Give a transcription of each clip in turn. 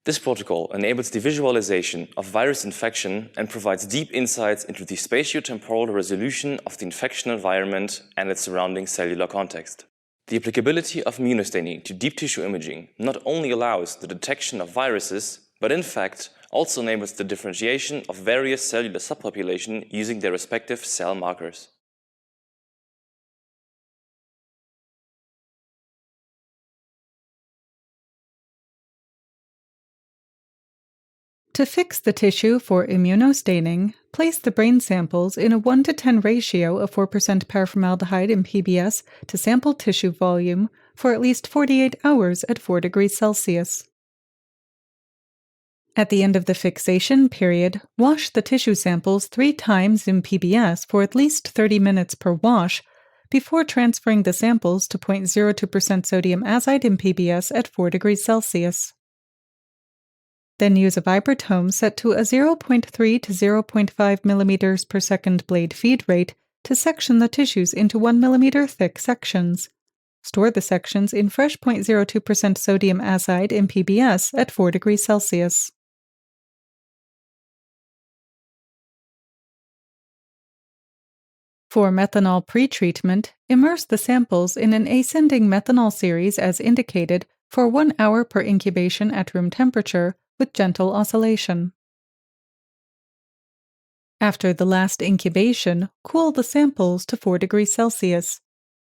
This protocol enables the visualization of virus infection and provides deep insights into the spatiotemporal resolution of the infection environment and its surrounding cellular context. The applicability of immunostaining to deep tissue imaging not only allows the detection of viruses, but in fact also enables the differentiation of various cellular subpopulations using their respective cell markers. To fix the tissue for immunostaining, place the brain samples in a 1:10 ratio of 4% paraformaldehyde in PBS to sample tissue volume for at least 48 hours at 4 degrees Celsius. At the end of the fixation period, wash the tissue samples 3 times in PBS for at least 30 minutes per wash before transferring the samples to 0.02% sodium azide in PBS at 4 degrees Celsius. Then use a vibratome set to a 0.3 to 0.5 mm per second blade feed rate to section the tissues into 1 mm thick sections. Store the sections in fresh 0.02% sodium azide in PBS at 4 degrees Celsius. For methanol pretreatment, immerse the samples in an ascending methanol series as indicated for 1 hour per incubation at room temperature with gentle oscillation. After the last incubation, cool the samples to 4 degrees Celsius.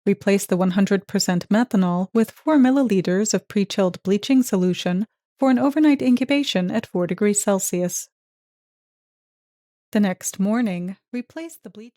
Replace the 100% methanol with 4 milliliters of pre-chilled bleaching solution for an overnight incubation at 4 degrees Celsius. The next morning, replace the bleach